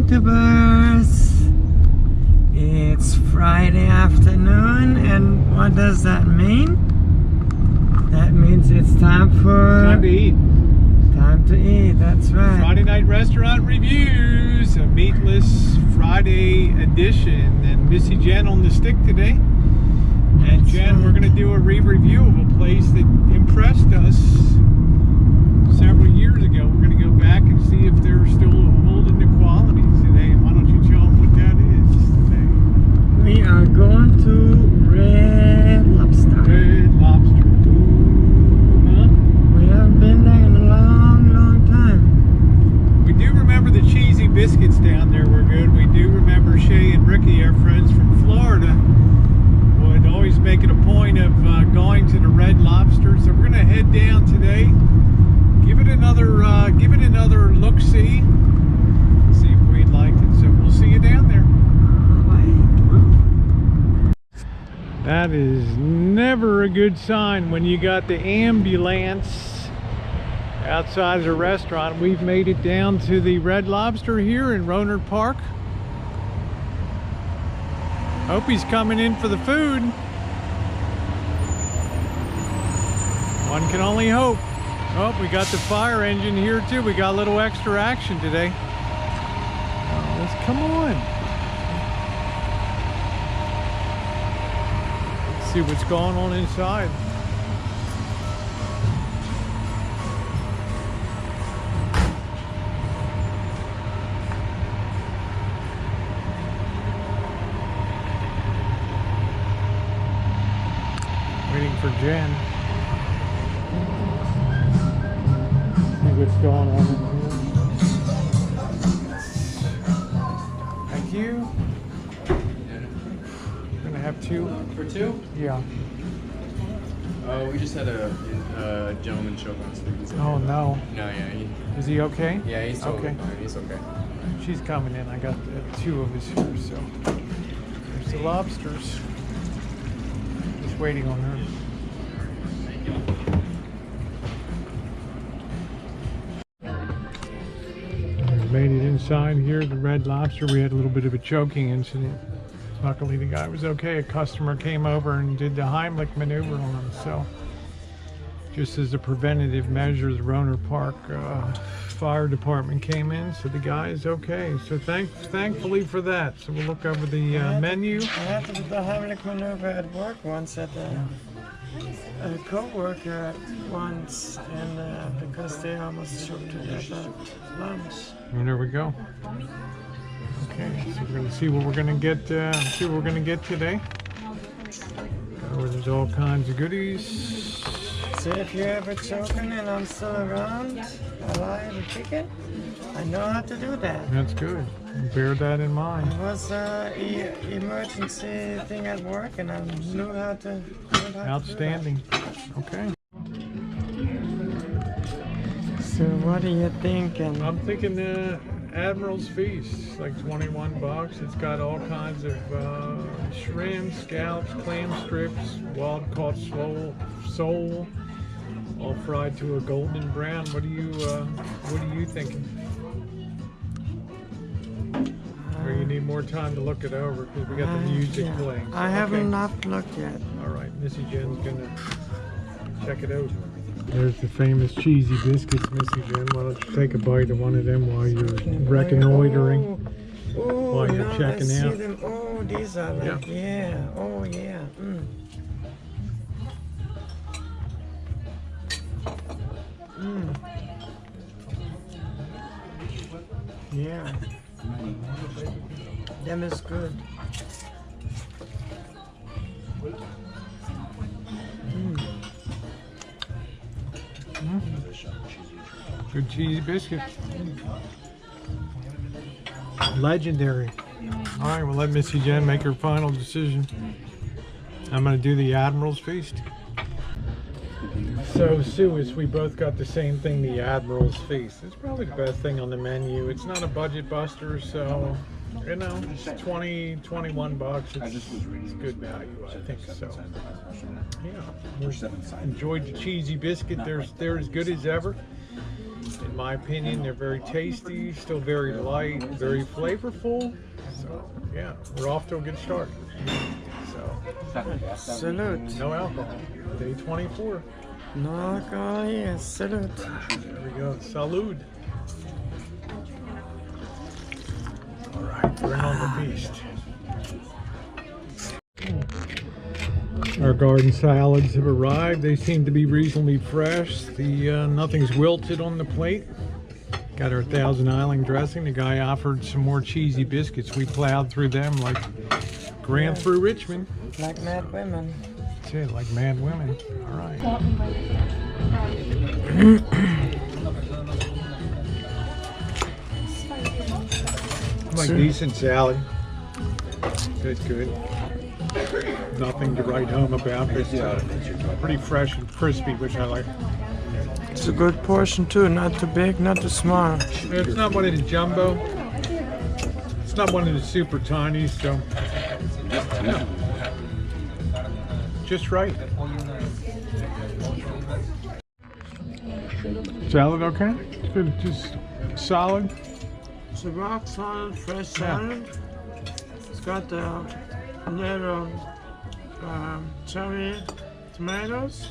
YouTubers, it's Friday afternoon, and what does that mean? That means it's time to eat. Time to eat, that's right. Friday night restaurant reviews, a meatless Friday edition, and Missy Jen on the stick today. And Jen, we're going to do a review of a place that impressed us several years ago. We're going to go back and see if they're still holding the quality today. And why don't you tell them what that is today? We are going to Red Lobster. Red Lobster. Huh? We haven't been there in a long, long time. We do remember the cheesy biscuits down there were good. We do remember Shay and Ricky, our friends from Florida, would always make it a point of going to the Red Lobster. So we're going to head down today. Give it another look-see. See if we liked it. So we'll see you down there. That is never a good sign when you got the ambulance outside the restaurant. We've made it down to the Red Lobster here in Rohnert Park. Hope he's coming in for the food. One can only hope. Oh, we got the fire engine here too. We got a little extra action today. Let's come on. Let's see what's going on inside. Waiting for Jen. What's going on in here? Thank you. You're gonna have two? For two? Yeah. We just had a gentleman choke on stage. Oh no. No, yeah. Is he okay? Yeah, he's totally okay. fine. He's okay. She's coming in. I got two of us here, so there's the lobsters. Just waiting on her. Made it inside here, the Red Lobster. We had a little bit of a choking incident. Luckily the guy was okay. A customer came over and did the Heimlich maneuver on him. So just as a preventative measure, the Rohnert Park fire department came in, so the guy is okay. So thankfully for that. So we'll look over the menu. I had to do the Heimlich maneuver at work once at a co-worker once, and because they almost choked to death at lunch. And there we go. Okay, so we're gonna see what we're gonna get. Today. Where there's all kinds of goodies. So if you're ever choking and I'm still around, alive and kicking, I know how to do that. That's good. Bear that in mind. It was an emergency thing at work, and I knew how to. Outstanding. Okay. So what are you thinking? I'm thinking Admiral's Feast, like 21 bucks. It's got all kinds of shrimp, scallops, clam strips, wild caught sole, all fried to a golden brown. What are you thinking? Or you need more time to look it over because we got the music playing. So, I haven't looked yet. All right, Missy Jen's gonna check it out. There's the famous cheesy biscuits, Missy Jen. Why don't you take a bite of one of them while you're reconnoitering, while you're checking out. See them. Oh, these are like, yeah. Oh, yeah. Yeah. Them is good. Good cheesy biscuit. Legendary. All right, we'll let Missy Jen make her final decision. I'm going to do the Admiral's Feast. So, Sue, we both got the same thing, the Admiral's Feast. It's probably the best thing on the menu. It's not a budget buster, so, you know, it's 21 bucks. It's good value, I think so. Yeah, enjoyed the cheesy biscuit. They're as good as ever. In my opinion, they're very tasty, still very light, very flavorful. So yeah, we're off to a good start. So Salute. no alcohol. Day 24. No alcohol, yes, salute. There we go. Salud. All right, bring on the feast. Our garden salads have arrived. They seem to be reasonably fresh. The nothing's wilted on the plate. Got our Thousand Island dressing. The guy offered some more cheesy biscuits. We plowed through them like ran through Richmond. Like mad women. That's it, like mad women. All right. Like decent salad. Good, good. Nothing to write home about, but pretty fresh and crispy, which I like. It's a good portion too, not too big, not too small. It's not one of the jumbo. It's not one of the super tiny, so yeah. Just right. Salad okay? Good, just solid. It's a rock solid, fresh salad. It's got the little cherry tomatoes.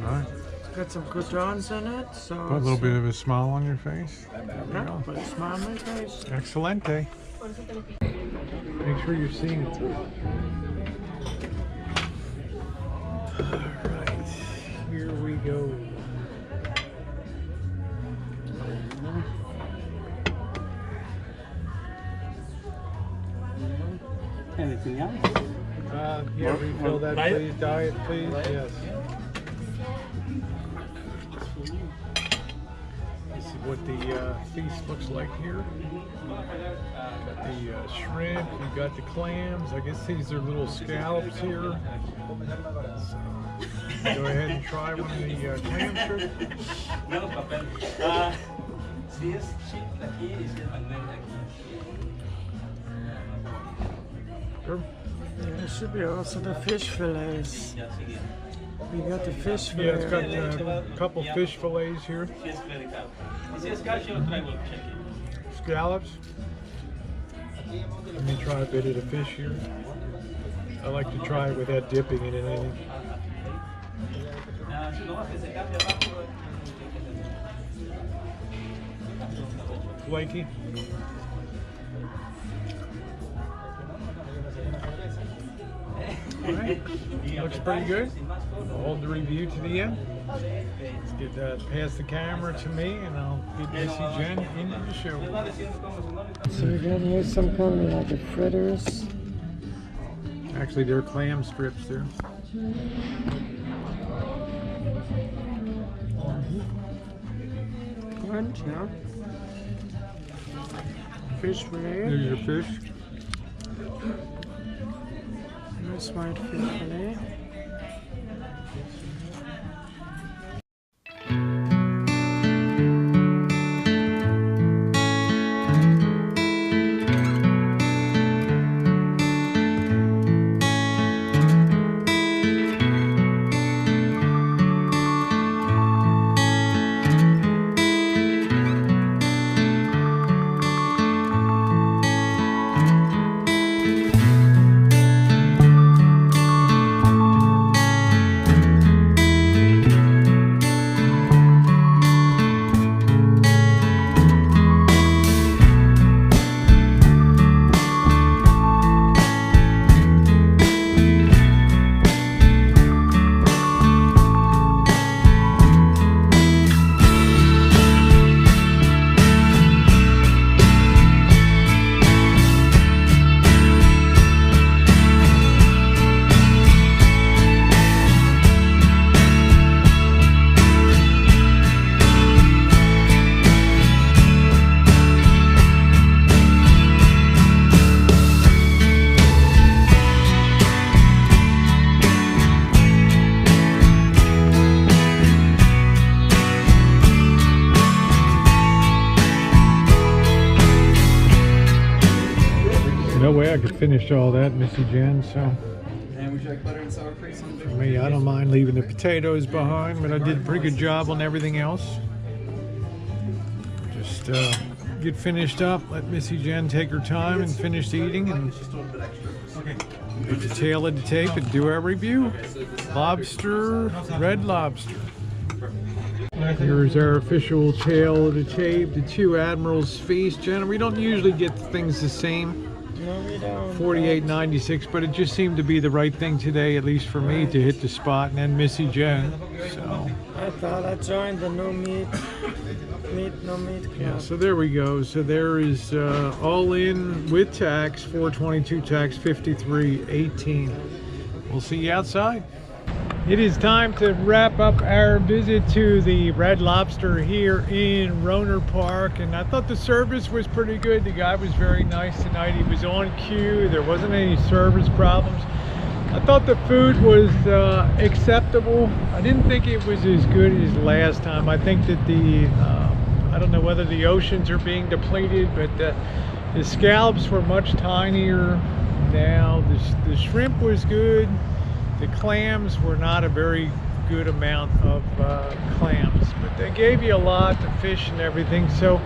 All right. It's got some croutons in it, so Put a little bit of a smile on your face. yeah, put a smile on my face. Excelente. Make sure you're seeing it through. All right, here we go. Anything else? Yeah, refill that, please. Diet, please. Yes. This is what the feast looks like here. Got the shrimp, you got the clams. I guess these are little scallops here. So, go ahead and try one of the clam strips. Sure. Yeah, there should be also the fish fillets. We got the fish fillet. Yeah, it's got a couple fish fillets here. Scallops. Let me try a bit of the fish here. I like to try it without dipping it in anything. Flaky. Alright, looks pretty good. I'll hold the review to the end. Let's get pass the camera to me and I'll get Missy Jen into the show. So we got here some kind of like a fritters. Actually, they're clam strips there. Orange, yeah. Fish fillet. There's your fish. Nice white fish fillet. No way I could finish all that, Missy Jen, so And would you like butter and sour cream on for me, I don't mind leaving the potatoes behind, but I did a pretty good job on everything else. just get finished up, let Missy Jen take her time and finish eating, and put the tail of the tape and do our review. Lobster, Red Lobster. Here's our official tail of the tape, the two Admiral's Feast. Jen, we don't usually get things the same. No, we don't. $48.96, but it just seemed to be the right thing today, at least for me, to hit the spot, and then Missy Jen. So I thought I joined the no meat club. yeah, so there we go. So there is all in with tax, $422 tax, $53.18. We'll see you outside. It is time to wrap up our visit to the Red Lobster here in Rohnert Park, and I thought the service was pretty good. The guy was very nice tonight. He was on cue. There wasn't any service problems. I thought the food was acceptable. I didn't think it was as good as last time. I think that I don't know whether the oceans are being depleted, but the scallops were much tinier now. The shrimp was good. The clams were not a very good amount of clams, but they gave you a lot, the fish and everything. So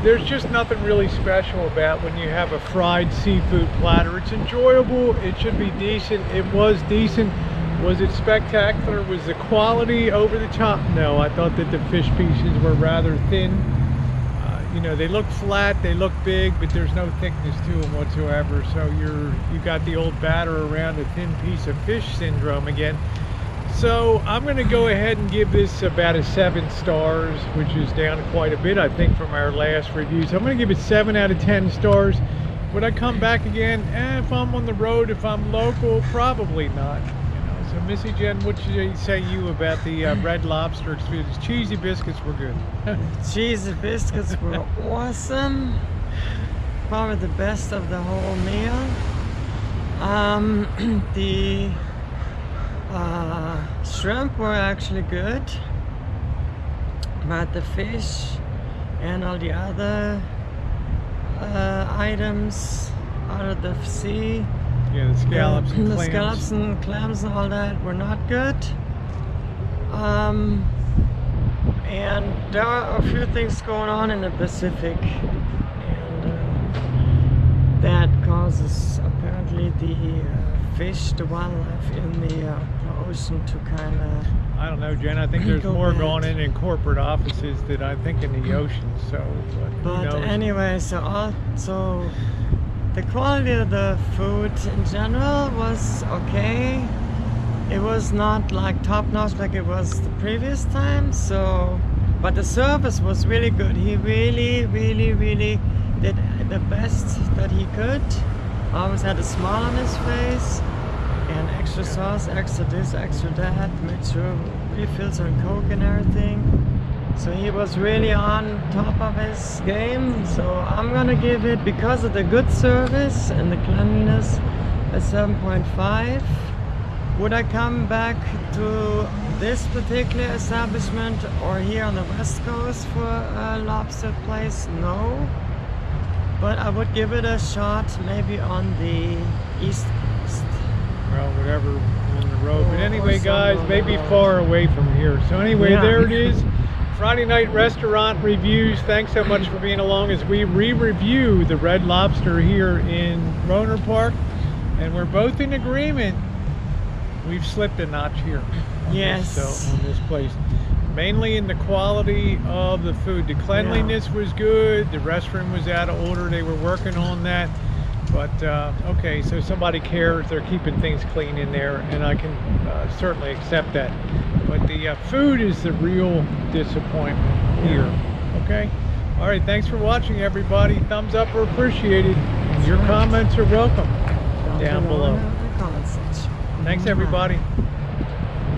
there's just nothing really special about when you have a fried seafood platter. It's enjoyable. It should be decent. It was decent. Was it spectacular? Was the quality over the top? No, I thought that the fish pieces were rather thin. You know, they look flat, they look big, but there's no thickness to them whatsoever. So you got the old batter around a thin piece of fish syndrome again. So I'm going to go ahead and give this about a 7 stars, which is down quite a bit, I think, from our last review. So I'm going to give it 7 out of 10 stars. Would I come back again? If I'm on the road, if I'm local, probably not. So Missy Jen, what should you say about the Red Lobster experience? Cheesy biscuits were good. Cheesy biscuits were awesome. Probably the best of the whole meal. The shrimp were actually good, but the fish and all the other items out of the sea, yeah, the scallops and clams. The scallops and clams and all that were not good. And there are a few things going on in the Pacific, and that causes apparently the fish, the wildlife in the ocean to kind of... I don't know, Jen. I think there's more going in corporate offices than I think in the ocean. So, but anyway, so the quality of the food in general was okay. It was not like top-notch like it was the previous time. So, but the service was really good. He really did the best that he could. Always had a smile on his face, and extra sauce, extra this, extra that, made sure refills on Coke and everything. So he was really on top of his game. So I'm gonna give it, because of the good service and the cleanliness, a 7.5. Would I come back to this particular establishment or here on the West Coast for a lobster place? No. But I would give it a shot maybe on the East Coast. Well, whatever on the road. But anyway, guys, maybe far away from here. So anyway, there it is. Friday night restaurant reviews. Thanks so much for being along as we re-review the Red Lobster here in Rohnert Park. And we're both in agreement. We've slipped a notch here. Yes. So on this place. Mainly in the quality of the food. The cleanliness was good. The restroom was out of order. They were working on that. But okay, so somebody cares. They're keeping things clean in there, and I can certainly accept that. But the food is the real disappointment here. Okay. All right. Thanks for watching, everybody. Thumbs up are appreciated. Your comments are welcome down below. Thanks, everybody.